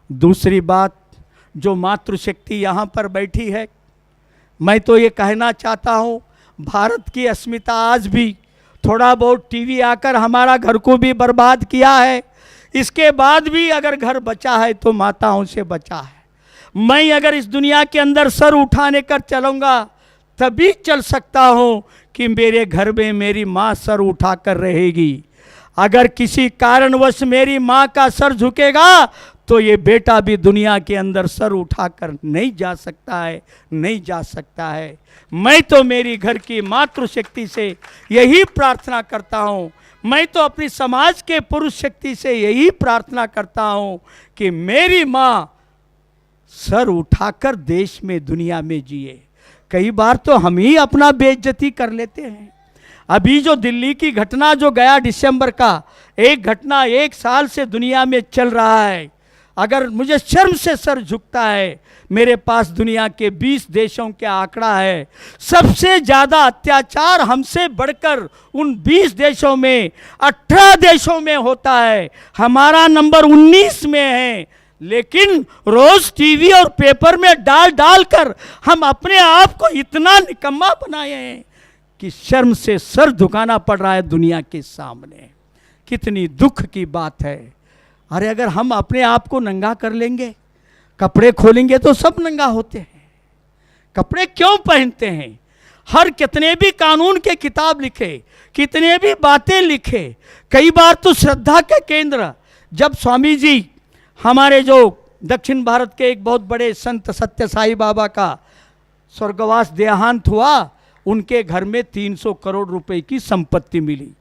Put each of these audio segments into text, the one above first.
दूसरी बात, जो मातृशक्ति यहाँ पर बैठी है, मैं तो ये कहना चाहता हूँ, भारत की अस्मिता आज भी थोड़ा बहुत टीवी आकर हमारा घर को भी बर्बाद किया है, इसके बाद भी अगर घर बचा है तो माताओं से बचा है। मैं अगर इस दुनिया के अंदर सर उठाने कर चलूँगा तभी चल सकता हूँ कि मेरे घर में मेरी माँ सर उठाकर रहेगी। अगर किसी कारणवश मेरी माँ का सर झुकेगा तो ये बेटा भी दुनिया के अंदर सर उठाकर नहीं जा सकता है, नहीं जा सकता है। मैं तो मेरी घर की मातृशक्ति से यही प्रार्थना करता हूँ, मैं तो अपनी समाज के पुरुष शक्ति से यही प्रार्थना करता हूँ कि मेरी माँ सर उठाकर देश में, दुनिया में जिए। कई बार तो हम ही अपना बेइज्जती कर लेते हैं। अभी जो दिल्ली की घटना जो गया दिसंबर का, एक घटना 1 साल से दुनिया में चल रहा है, अगर मुझे शर्म से सर झुकता है। मेरे पास दुनिया के 20 देशों के आंकड़ा है, सबसे ज़्यादा अत्याचार हमसे बढ़कर उन 20 देशों में 18 देशों में होता है, हमारा नंबर 19 में है। लेकिन रोज टीवी और पेपर में डाल डाल कर हम अपने आप को इतना निकम्मा बनाए हैं कि शर्म से सर झुकाना पड़ रहा है दुनिया के सामने। कितनी दुख की बात है। अरे अगर हम अपने आप को नंगा कर लेंगे, कपड़े खोलेंगे तो सब नंगा होते हैं। कपड़े क्यों पहनते हैं? हर कितने भी कानून के किताब लिखे, कितने भी बातें लिखे, कई बार तो श्रद्धा के केंद्र, जब स्वामी जी हमारे जो दक्षिण भारत के एक बहुत बड़े संत सत्य साई बाबा का स्वर्गवास देहांत हुआ, उनके घर में 300 करोड़ रुपए की संपत्ति मिली।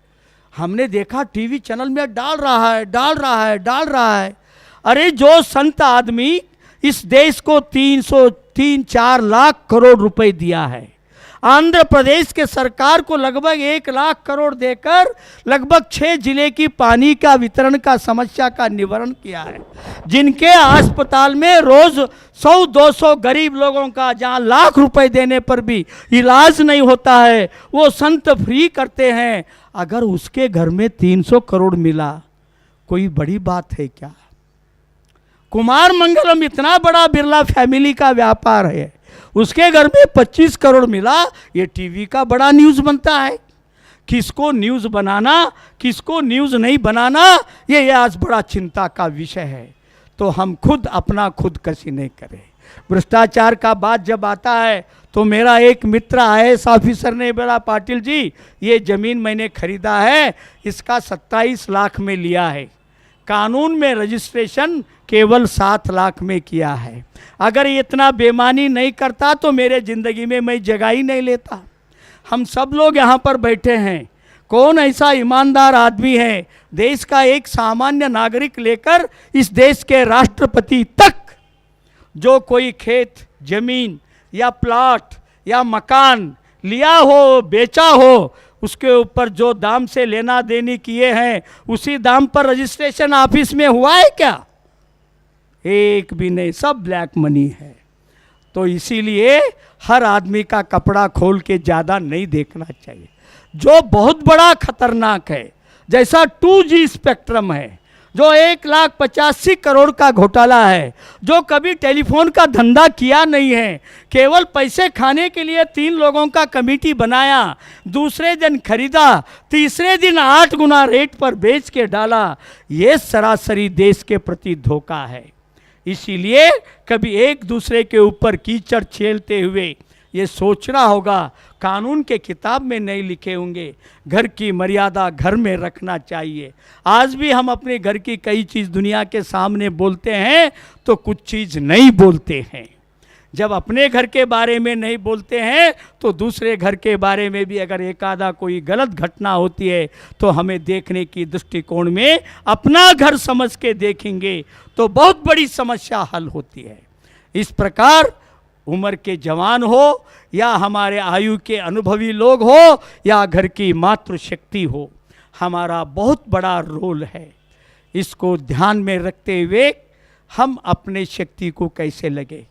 हमने देखा टीवी चैनल में डाल रहा है। अरे जो संत आदमी इस देश को 304 लाख करोड़ रुपए दिया है, आंध्र प्रदेश के सरकार को लगभग 1 लाख करोड़ देकर लगभग 6 जिले की पानी का वितरण का समस्या का निवारण किया है, जिनके अस्पताल में रोज 100-200 गरीब लोगों का जहां लाख रुपए देने पर भी इलाज नहीं होता है, वो संत फ्री करते हैं। अगर उसके घर में 300 करोड़ मिला, कोई बड़ी बात है क्या? कुमार मंगलम इतना बड़ा बिरला फैमिली का व्यापार है, उसके घर में 25 करोड़ मिला, ये टीवी का बड़ा न्यूज़ बनता है। किसको न्यूज़ बनाना, किसको न्यूज़ नहीं बनाना, ये आज बड़ा चिंता का विषय है। तो हम खुद अपना खुदकशी नहीं करें। भ्रष्टाचार का बात जब आता है तो मेरा एक मित्र IAS ऑफिसर ने बोला, पाटिल जी ये ज़मीन मैंने खरीदा है, इसका 27 लाख में लिया है, कानून में रजिस्ट्रेशन केवल 7 लाख में किया है। अगर ये इतना बेईमानी नहीं करता तो मेरे ज़िंदगी में मैं जगह ही नहीं लेता। हम सब लोग यहाँ पर बैठे हैं, कौन ऐसा ईमानदार आदमी है देश का एक सामान्य नागरिक लेकर इस देश के राष्ट्रपति तक, जो कोई खेत, जमीन या प्लॉट या मकान लिया हो, बेचा हो, उसके ऊपर जो दाम से लेना देनी किए हैं उसी दाम पर रजिस्ट्रेशन ऑफिस में हुआ है क्या? एक भी नहीं, सब ब्लैक मनी है। तो इसीलिए हर आदमी का कपड़ा खोल के ज़्यादा नहीं देखना चाहिए। जो बहुत बड़ा खतरनाक है, जैसा 2G स्पेक्ट्रम है, जो 1,85,000 करोड़ का घोटाला है, जो कभी टेलीफोन का धंधा किया नहीं है, केवल पैसे खाने के लिए 3 लोगों का कमेटी बनाया, दूसरे दिन खरीदा, तीसरे दिन 8 गुना रेट पर बेच के डाला, ये सरासरी देश के प्रति धोखा है। इसीलिए कभी एक दूसरे के ऊपर कीचड़ छेलते हुए ये सोचना होगा, कानून के किताब में नहीं लिखे होंगे, घर की मर्यादा घर में रखना चाहिए। आज भी हम अपने घर की कई चीज़ दुनिया के सामने बोलते हैं तो कुछ चीज़ नहीं बोलते हैं। जब अपने घर के बारे में नहीं बोलते हैं तो दूसरे घर के बारे में भी अगर एक आधा कोई गलत घटना होती है तो हमें देखने की दृष्टिकोण में अपना घर समझ के देखेंगे तो बहुत बड़ी समस्या हल होती है। इस प्रकार उम्र के जवान हो या हमारे आयु के अनुभवी लोग हो या घर की मातृशक्ति हो, हमारा बहुत बड़ा रोल है। इसको ध्यान में रखते हुए हम अपने शक्ति को कैसे लगे।